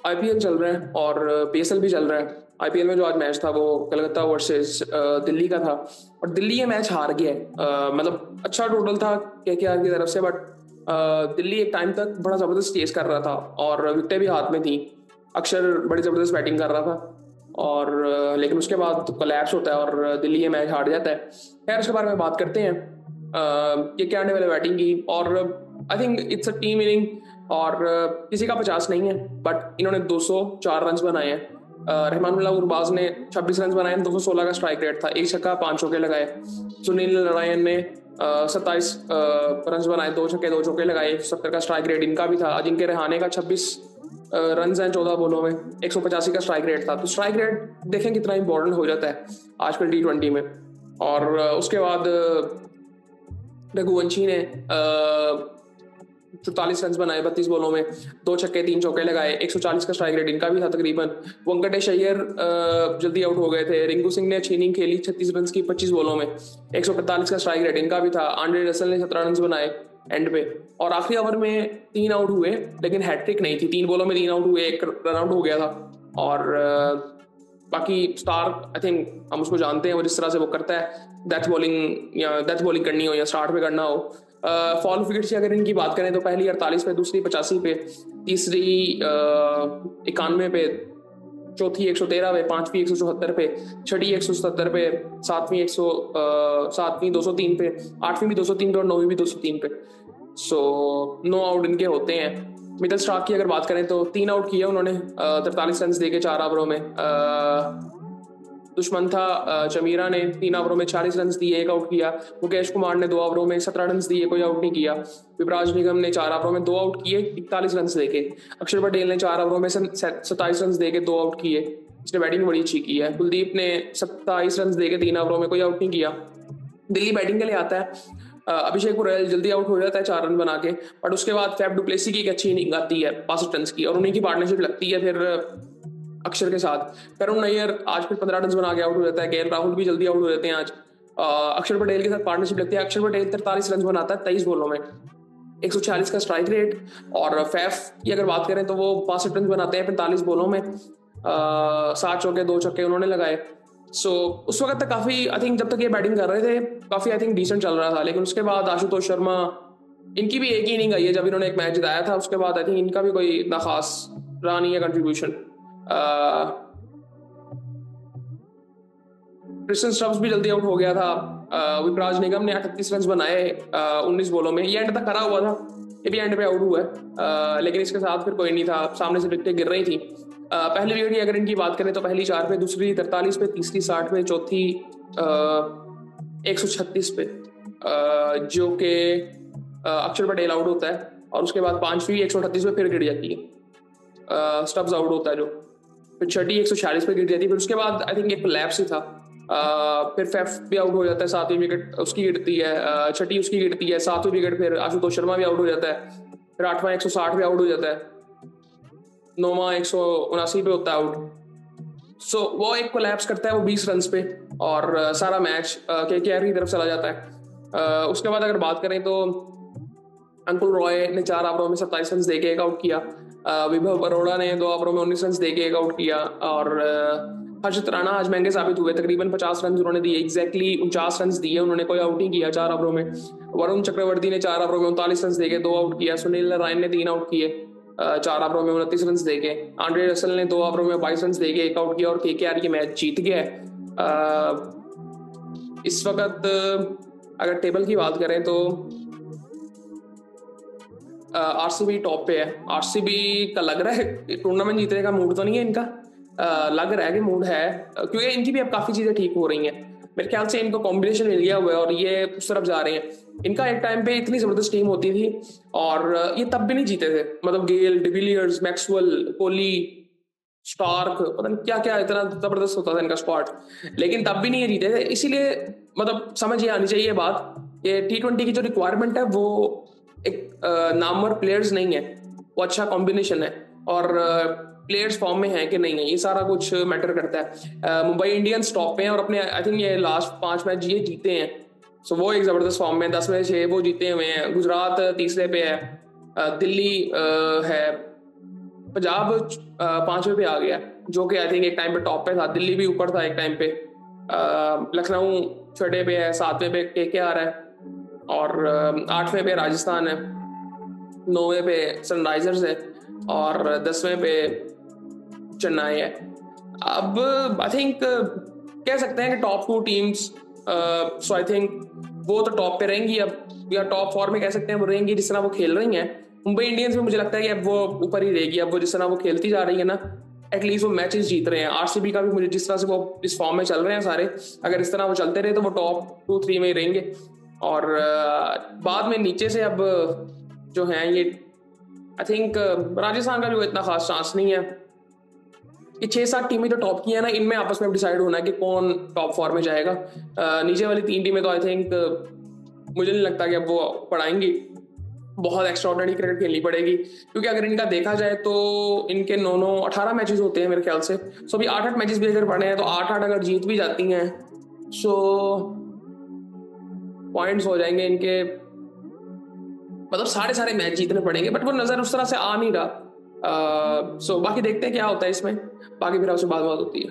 IPL चल रहा है और पीएसएल भी चल रहा है। आईपीएल में जो आज मैच था वो कलकत्ता वर्सेस दिल्ली का था और दिल्ली ये मैच हार गया है। मतलब अच्छा टोटल था केकेआर की तरफ से, बट दिल्ली एक टाइम तक बड़ा ज़बरदस्त चेस कर रहा था और विकेटें भी हाथ में थी। अक्षर बड़ी ज़बरदस्त बैटिंग कर रहा था और लेकिन उसके बाद कोलैप्स होता है और दिल्ली ये मैच हार जाता है। खैर उसके बारे में बात करते हैं। ये क्या आने वाले बैटिंग की, और I think it's a team inning और किसी का 50 नहीं है, बट इन्होंने 204 रन बनाए हैं। रहमानुल्लाह गुरबाज ने 26 रन बनाए, 216 का स्ट्राइक रेट था, एक छक्का 5 चौके लगाए। सुनील नारायण ने 27 रन बनाए, 2 छक्के 2 चौके लगाए, 170 का स्ट्राइक रेट इनका भी था। अजिंक्य रहाणे का 26 रन हैं 14 बॉलों में, 185 का स्ट्राइक रेट था। तो स्ट्राइक रेट देखें कितना इंपॉर्टेंट हो जाता है आजकल T20 में। और उसके बाद रघुवंशी ने 44 रन बनाए 32 बॉलों में, 2 छक्के 3 चौके लगाए, 140 का स्ट्राइक रेट इनका भी था तकरीबन। वेंकटेश अय्यर जल्दी आउट हो गए थे। रिंकू सिंह ने अच्छी इनिंग खेली 36 रन की 25 बॉलों में, 145 का स्ट्राइक रेट इनका भी था। आंड्रे रसल ने 17 रन बनाए एंड पे, और आखिरी ओवर में 3 आउट हुए, लेकिन हैट्रिक नहीं थी। 3 बॉलों में 3 आउट हुए, 1 रन आउट हो गया था। और बाकी स्टार आई थिंक हम उसको जानते हैं, वो जिस तरह से वो करता है, डेथ बॉलिंग करनी हो या स्टार्ट पे करना हो। फॉल विकेट्स की अगर इनकी बात करें तो पहली 48 पे, दूसरी 85 पे, तीसरी 91 पे, चौथी 113 पे, पांचवी 174 पे, छठी 177 पे, सातवीं 203 पे, आठवीं भी 203 पे और नौवीं भी 203 पे। सो 9 आउट इनके होते हैं। मिचेल स्टार्क की अगर बात करें तो 3 आउट किए उन्होंने 43 रन देके 4 ओवरों में। दुश्मन था चमीरा ने 3 ओवरों में 40 रन दिए, 1 आउट किया। मुकेश कुमार ने 2 ओवरों में 17 रन दिए, कोई आउट नहीं किया। विपराज निगम ने 4 ओवरों में 2 आउट किए, 41 रन देके। अक्षर पटेल ने 4 ओवरों में 27 रन देके 2 आउट किए, इसने बैटिंग बड़ी अच्छी की है। कुलदीप ने 27 रन देके 3 ओवरों में कोई आउट नहीं किया। दिल्ली बैटिंग के लिए आता है। अभिषेक पुरेल जल्दी आउट हो जाता है 4 रन बना के, बट उसके बाद फैफ डुप्लेसी की एक अच्छी इनिंग आती है 65 रन की, और उन्हीं की पार्टनरशिप लगती है फिर अक्षर के साथ। करुण नैयर आज फिर 15 रन बना के आउट हो जाता है। केएल राहुल भी जल्दी आउट हो जाते हैं आज। अक्षर पटेल के साथ पार्टनरशिप लगती है। अक्षर पटेल 43 रन बनाता है 23 बॉलों में, 146 का स्ट्राइक रेट। और फैफ की अगर बात करें तो वो 65 रन बनाते हैं 45 बॉलों में, 7 चौके 2 छक्के उन्होंने लगाए। सो उस वक्त तक काफी आई थिंक, जब तक ये बैटिंग कर रहे थे काफी आई थिंक डिसेंट चल रहा था। लेकिन उसके बाद आशुतोष शर्मा, इनकी भी एक ही इनिंग आई है जब इन्होंने एक मैच जिताया था, उसके बाद आई थिंक इनका भी कोई इतना खास रहा नहीं है कंट्रीब्यूशन। क्रिस्टन स्टब्स भी जल्दी आउट हो गया था। विपराज निगम ने 38 रन बनाए 19 बॉलों में, ये एंड तक खड़ा हुआ था, ये भी एंड पे आउट हुआ है। लेकिन इसके साथ फिर कोई नहीं था, सामने से विकेटें गिर रही थी। पहली विकेट की अगर इनकी बात करें तो पहली 4 पे, दूसरी 43 पे, तीसरी 60 पे, चौथी 136 पे, जो कि अक्षर पटेल आउट होता है। और उसके बाद पांचवी 138 पे फिर गिर जाती है, स्टब्स आउट होता है जो, फिर छठी 146 पे गिर जाती है। फिर उसके बाद आई थिंक एक लैप्स ही था। फिर फैफ भी आउट हो जाता है, 7वीं विकेट उसकी गिरती है, छठी उसकी गिरती है, 7वीं विकेट फिर आशुतोष शर्मा भी आउट हो जाता है। फिर 8वां 160 पे आउट हो जाता है, 9वां 179 पे होता है आउट। सो वो एक कोलैप्स करता है वो 20 रन पे, और सारा मैच केकेआर की तरफ चला जाता है। उसके बाद अगर बात करें तो अंकुल रॉय ने 4 ओवरों में 27 रन देके 1 आउट किया। विभव अरोड़ा ने 2 ओवरों में 19 रन देके 1 आउट किया। और हर्षित राणा आज महंगे साबित हुए, तकरीबन 50 रन उन्होंने दिए, एग्जैक्टली 49 रन दिए उन्होंने, कोई आउट नहीं किया 4 ओवरों में। वरुण चक्रवर्ती ने 4 ओवरों में 39 रन देके 2 आउट किया। सुनील नारायण ने 3 आउट किए 4 ओवरों में 29 रन देके। आंड्रे रसल ने 2 ओवरों में 22 रन देके 1 आउट किया, और केकेआर ये मैच जीत गया है। इस वक्त अगर टेबल की बात करें तो आरसीबी टॉप पे है। आरसीबी का लग रहा है टूर्नामेंट जीतने का मूड तो नहीं है इनका, लग रहा है कि मूड है, क्योंकि इनकी भी अब काफी चीजें ठीक हो रही हैं। मेरे ख्याल से इनको कॉम्बिनेशन मिल गया हुआ है और ये उस तरफ जा रहे हैं। इनका एक टाइम पे इतनी जबरदस्त टीम होती थी और ये तब भी नहीं जीते थे, मतलब गेल, डिविलियर्स, मैक्सवेल, कोहली, स्टार्क, पता नहीं क्या क्या इतना जबरदस्त होता था इनका स्क्वाड, लेकिन तब भी नहीं ये जीते थे। इसीलिए मतलब समझ ये आनी चाहिए बात, ये T20 की जो रिक्वायरमेंट है वो एक नामवर प्लेयर्स नहीं है, वो अच्छा कॉम्बिनेशन है और प्लेयर्स फॉर्म में है कि नहीं है, ये सारा कुछ मैटर करता है। मुंबई इंडियंस टॉप पे हैं और अपने आई थिंक ये लास्ट 5 मैच ये जीते हैं, सो वो एक जबरदस्त फॉर्म में, 10 में 6 वो जीते हुए हैं। गुजरात तीसरे पे है, दिल्ली है पंजाब 5वें पे आ गया, जो कि आई थिंक एक टाइम पे टॉप पे था। दिल्ली भी ऊपर था एक टाइम पे। लखनऊ 6 पे है, 7वें पे KKR है, और 8वें पे राजस्थान है, 9वें पे सनराइजर्स है, और 10वें पे चेन्नई है। अब आई थिंक कह सकते हैं कि top 2 teams, so I think वो तो टॉप पे रहेंगी अब, या टॉप 4 में कह सकते हैं वो रहेंगी जिस तरह वो खेल रही हैं। मुंबई इंडियंस में मुझे लगता है कि अब वो ऊपर ही रहेगी। अब वो जिस तरह वो खेलती जा रही है ना, एटलीस्ट वो मैचेस जीत रहे हैं। RCB का भी मुझे जिस तरह से वो इस फॉर्म में चल रहे हैं सारे, अगर इस तरह वो चलते रहे तो वो टॉप 2-3 में ही रहेंगे। और बाद में नीचे से अब जो हैं ये आई थिंक राजस्थान का भी कोई इतना खास चांस नहीं है। ये 6-7 टीमें जो टॉप की है ना, इनमें आपस में डिसाइड होना है कि कौन टॉप 4 में जाएगा। नीचे वाली 3 टीमें तो आई थिंक मुझे नहीं लगता कि अब वो पढ़ाएंगी। बहुत एक्स्ट्राऑर्डिनरी क्रिकेट खेलनी पड़ेगी, क्योंकि अगर इनका देखा जाए तो इनके 9-9 18 मैचेस होते हैं मेरे ख्याल से। सो अभी 8-8 मैचेस भी अगर पड़े हैं तो 8-8 अगर जीत भी जाती हैं, सो पॉइंट्स हो जाएंगे इनके, मतलब सारे सारे मैच जीतने पड़ेंगे, बट वो नजर उस तरह से आ नहीं रहा। सो बाकी देखते हैं क्या होता है इसमें। बाकी फिर आपसे बात होती है।